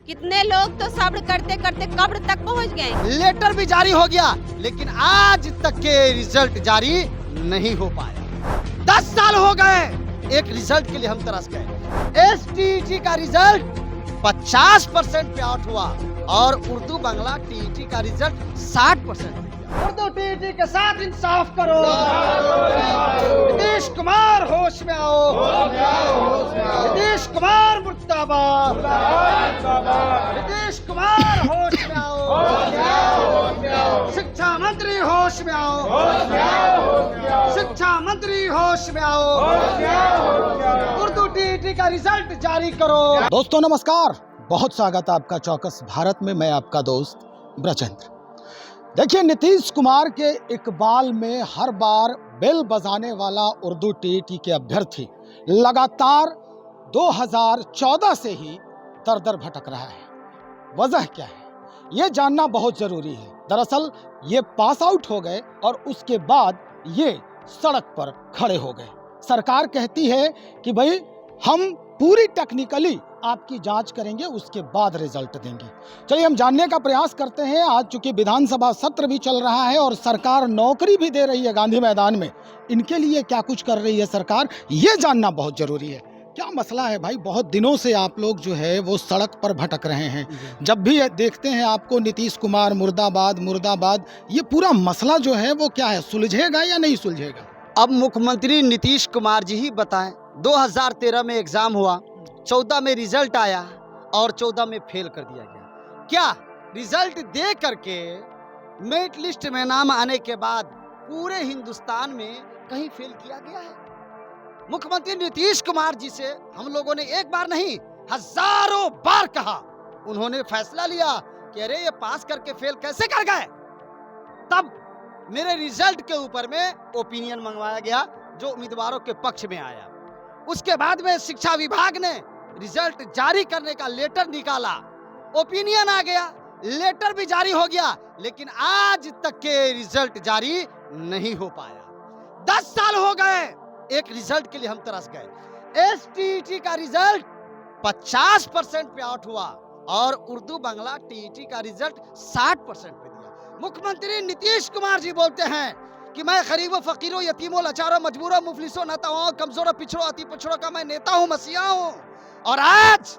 कितने लोग तो सब्र करते करते कब्र तक पहुंच गए। लेटर भी जारी हो गया लेकिन आज तक के रिजल्ट जारी नहीं हो पाया। 10 साल हो गए, एक रिजल्ट के लिए हम तरस गए। एसटीईटी का रिजल्ट 50% पे आउट हुआ और उर्दू बांग्ला टीईटी का रिजल्ट 60% पे गया। उर्दू टीईटी के साथ इंसाफ करो। नीतीश कुमार होश में आओ। नीतीश कुमार मुर्दाबाद। नीतीश कुमार होश में आओ। शिक्षा मंत्री होश में आओ। शिक्षा मंत्री होश में आओ। उर्दू टीईटी का रिजल्ट जारी करो। दोस्तों नमस्कार, बहुत स्वागत है आपका चौकस भारत में। मैं आपका दोस्त ब्रजेंद्र। देखिए, नीतीश कुमार के इकबाल में हर बार बेल बजाने वाला उर्दू टीईटी के अभ्यर्थी लगातार 2014 से ही दर भटक रहा है। वजह क्या है, ये जानना बहुत जरूरी है। दरअसल ये पास आउट हो गए और उसके बाद ये सड़क पर खड़े हो गए। सरकार कहती है कि भाई हम पूरी टेक्निकली आपकी जांच करेंगे, उसके बाद रिजल्ट देंगे। चलिए हम जानने का प्रयास करते हैं। आज चूंकि विधानसभा सत्र भी चल रहा है और सरकार नौकरी भी दे रही है गांधी मैदान में, इनके लिए क्या कुछ कर रही है सरकार, ये जानना बहुत जरूरी है। क्या मसला है भाई, बहुत दिनों से आप लोग जो है वो सड़क पर भटक रहे हैं। जब भी देखते हैं आपको नीतीश कुमार मुर्दाबाद मुर्दाबाद, ये पूरा मसला जो है वो क्या है, सुलझेगा या नहीं सुलझेगा? अब मुख्यमंत्री नीतीश कुमार जी ही बताएं। 2013 में एग्जाम हुआ, 14 में रिजल्ट आया और 14 में फेल कर दिया गया। क्या रिजल्ट दे करके मेरिट लिस्ट में नाम आने के बाद पूरे हिंदुस्तान में कहीं फेल किया गया है? मुख्यमंत्री नीतीश कुमार जी से हम लोगों ने एक बार नहीं हजारों बार कहा। उन्होंने फैसला लिया कि अरे ये पास करके फेल कैसे कर गए। तब मेरे रिजल्ट के ऊपर में ओपिनियन मंगवाया गया जो उम्मीदवारों के पक्ष में आया। उसके बाद में शिक्षा विभाग ने रिजल्ट जारी करने का लेटर निकाला, ओपिनियन आ गया, लेटर भी जारी हो गया, लेकिन आज तक के रिजल्ट जारी नहीं हो पाया। 10 साल हो गए, एक रिजल्ट के लिए हम तरस गए। एसटीईटी का रिजल्ट 50% पे आउट हुआ और उर्दू बांग्ला टीईटी का रिजल्ट 60% पे दिया। मुख्यमंत्री नीतीश कुमार जी बोलते हैं कि मैं गरीबों, फकीरों, यतीमों, लाचारों, मजबूरों, मुफलिसों, नाताओं, कमजोरों, पिछड़ों, अति पिछड़ों का मैं नेता हूं, मसीहा हूं। और आज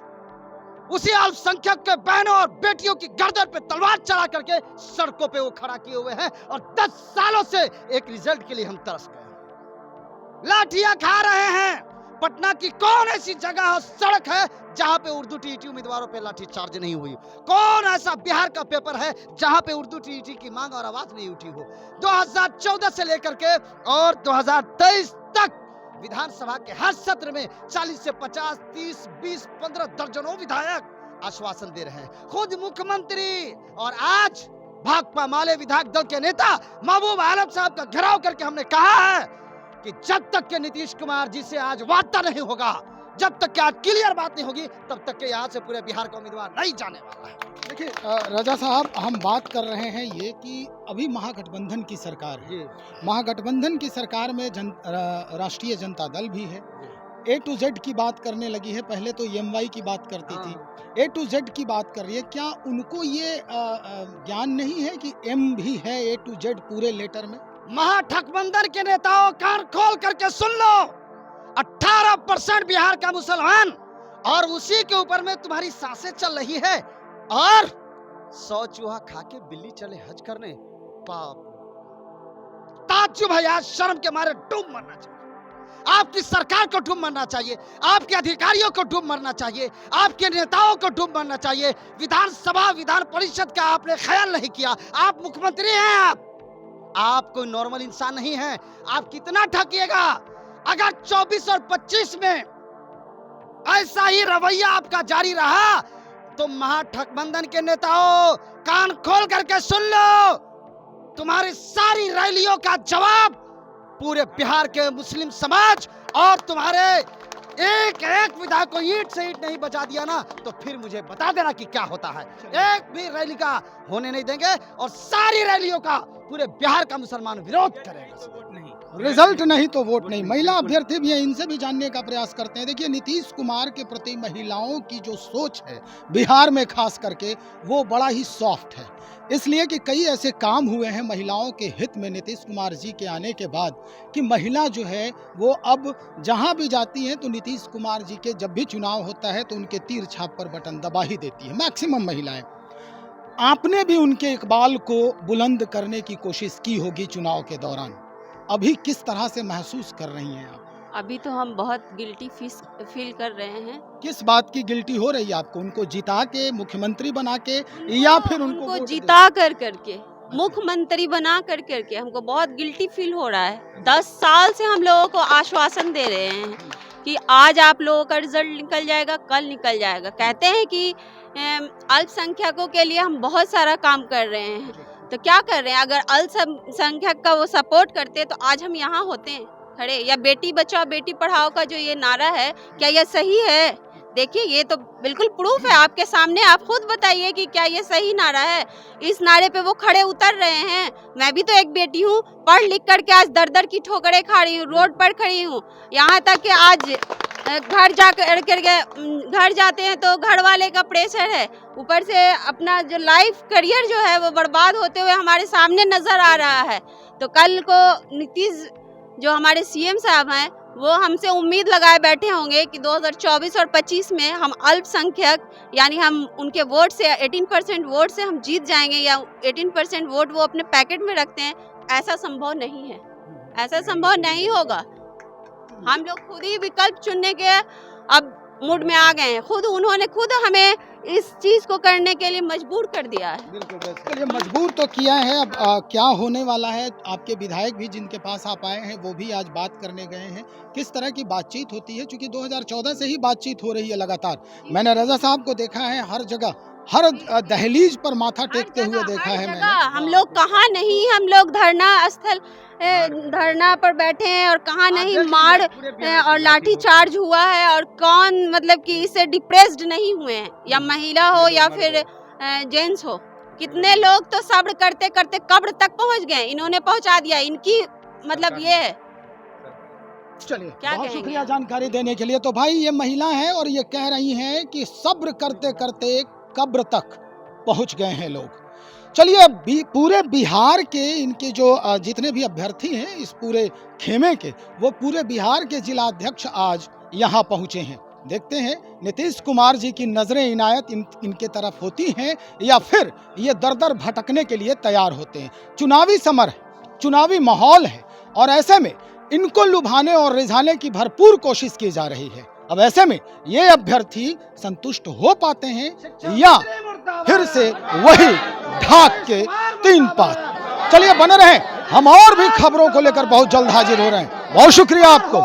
उसी अल्पसंख्यक के बहनों और बेटियों की गर्दन पे तलवार चला करके सड़कों पे वो खड़ा किए हुए हैं और 10 सालों से एक रिजल्ट के लिए हम तरस गए। लाठियां खा रहे हैं। पटना की कौन ऐसी जगह सड़क है जहां पे उर्दू टीईटी उम्मीदवारों पे लाठी चार्ज नहीं हुई? कौन ऐसा बिहार का पेपर है जहां पे उर्दू टीईटी की मांग और आवाज नहीं उठी हो? 2014 से लेकर के और 2023 तक विधानसभा के हर सत्र में 40 से 50, 30, 20, 15 दर्जनों विधायक आश्वासन दे रहे हैं, खुद मुख्यमंत्री। और आज भाकपा माले विधायक दल के नेता महबूब आलम साहब का घेराव करके हमने कहा है कि जब तक के नीतीश कुमार जी से आज वार्ता नहीं होगा, जब तक के आज क्लियर बात नहीं होगी, तब तक के यहाँ से पूरे बिहार का उम्मीदवार नहीं जाने वाला है। देखिए रजा साहब, हम बात कर रहे हैं ये कि अभी महागठबंधन की सरकार है। महागठबंधन की सरकार में राष्ट्रीय जनता दल भी है। A to Z की बात करने लगी है। पहले तो EMY की बात करती थी, A to Z की बात कर रही है। क्या उनको ये ज्ञान नहीं है कि M भी है A to Z पूरे लेटर में? महागठबंधन के नेताओं, कान खोल करके सुन लो। 18% बिहार का मुसलमान और उसी के ऊपर में तुम्हारी सांसें चल रही है और 100 चूहा खा के बिल्ली चले हज करने। पाप, ताज्जुब है यार, शर्म के मारे डूब मरना चाहिए। आपकी सरकार को डूब मरना चाहिए, आपके अधिकारियों को डूब मरना चाहिए, आपके नेताओं को डूब मरना चाहिए। विधानसभा, विधान परिषद का आपने ख्याल नहीं किया। आप मुख्यमंत्री हैं, आप कोई नॉर्मल इंसान नहीं है। आप कितना ठगिएगा? अगर 24 और 25 में ऐसा ही रवैया आपका जारी रहा तो महागठबंधन के नेताओं, कान खोल करके सुन लो, तुम्हारी सारी रैलियों का जवाब पूरे बिहार के मुस्लिम समाज और तुम्हारे एक एक विधायक को ईंट से ईंट नहीं बचा दिया ना, तो फिर मुझे बता देना कि क्या होता है। एक भी रैली का होने नहीं देंगे और सारी रैलियों का पूरे बिहार का मुसलमान विरोध करेगा। रिजल्ट नहीं तो वोट नहीं। महिला अभ्यर्थी भी हैं, इनसे भी जानने का प्रयास करते हैं। देखिए, नीतीश कुमार के प्रति महिलाओं की जो सोच है बिहार में खास करके, वो बड़ा ही सॉफ्ट है। इसलिए कि कई ऐसे काम हुए हैं महिलाओं के हित में नीतीश कुमार जी के आने के बाद कि महिला जो है वो अब जहां भी जाती हैं तो नीतीश कुमार जी के जब भी चुनाव होता है तो उनके तीर छाप पर बटन दबा ही देती है मैक्सिमम महिलाएं। आपने भी उनके इकबाल को बुलंद करने की कोशिश की होगी चुनाव के दौरान, अभी किस तरह से महसूस कर रही हैं आप? अभी तो हम बहुत गिल्टी फील कर रहे हैं। किस बात की गिल्टी हो रही है आपको? उनको जिता के मुख्यमंत्री बना के या फिर उनको वोट जिता कर करके मुख्यमंत्री बना कर करके हमको बहुत गिल्टी फील हो रहा है। 10 साल से हम लोगों को आश्वासन दे रहे हैं कि आज आप लोगों का रिजल्ट निकल जाएगा, कल निकल जाएगा। कहते हैं कि अल्पसंख्यकों के लिए हम बहुत सारा काम कर रहे हैं, तो क्या कर रहे हैं? अगर अल्पसंख्यक का वो सपोर्ट करते तो आज हम यहाँ होते हैं खड़े। या बेटी बचाओ बेटी पढ़ाओ का जो ये नारा है, क्या ये सही है? देखिए, ये तो बिल्कुल प्रूफ है आपके सामने। आप खुद बताइए कि क्या ये सही नारा है? इस नारे पे वो खड़े उतर रहे हैं। मैं भी तो एक बेटी हूँ, पढ़ लिख करके आज दर दर की ठोकरें खा रही हूँ, रोड पर खड़ी हूँ। यहाँ तक कि आज घर जाते हैं तो घर वाले का प्रेशर है, ऊपर से अपना जो लाइफ करियर जो है वो बर्बाद होते हुए हमारे सामने नजर आ रहा है। तो कल को नीतीश जो हमारे सीएम साहब हैं, वो हमसे उम्मीद लगाए बैठे होंगे कि 2024 और 25 में हम अल्पसंख्यक यानी हम उनके वोट से 18% वोट से हम जीत जाएंगे, या 18% वोट वो अपने पैकेट में रखते हैं। ऐसा संभव नहीं है, ऐसा संभव नहीं होगा। हम लोग खुद ही विकल्प चुनने के अब मूड में आ गए हैं। उन्होंने खुद हमें इस चीज को करने के लिए मजबूर कर दिया है। बिल्कुल, ये मजबूर तो किया है। अब क्या होने वाला है? आपके विधायक भी जिनके पास आप आए हैं वो भी आज बात करने गए हैं। किस तरह की बातचीत होती है? क्योंकि 2014 से ही बातचीत हो रही है लगातार। मैंने रजा साहब को देखा है हर जगह, हर दहलीज पर माथा टेकते हुए देखा है मैंने। हम लोग कहाँ नहीं, हम लोग धरना पर बैठे हैं और कहाँ नहीं मार और लाठी चार्ज हुआ है। और कौन मतलब कि इससे डिप्रेस्ड नहीं हुए हैं, या महिला हो या फिर जेंट्स हो। कितने लोग तो सब्र करते करते कब्र तक पहुंच गए, इन्होंने पहुंचा दिया। इनकी मतलब ये है। चलिए, क्या बहुत कहेंगे? शुक्रिया जानकारी देने के लिए। तो भाई, ये महिला है और ये कह रही हैं कि सब्र करते करते कब्र तक पहुंच गए हैं लोग। चलिए, पूरे बिहार के इनके जो जितने भी अभ्यर्थी हैं इस पूरे खेमे के, वो पूरे बिहार के जिला अध्यक्ष आज यहाँ पहुँचे हैं। देखते हैं नीतीश कुमार जी की नजरें इनायत इनके तरफ होती हैं या फिर ये दर दर भटकने के लिए तैयार होते हैं। चुनावी समर है, चुनावी माहौल है, और ऐसे में इनको लुभाने और रिझाने की भरपूर कोशिश की जा रही है। अब ऐसे में ये अभ्यर्थी संतुष्ट हो पाते हैं या फिर से वही ढाक के 3 पात। चलिए, बने रहें, हम और भी खबरों को लेकर बहुत जल्द हाजिर हो रहे हैं। बहुत शुक्रिया आपको।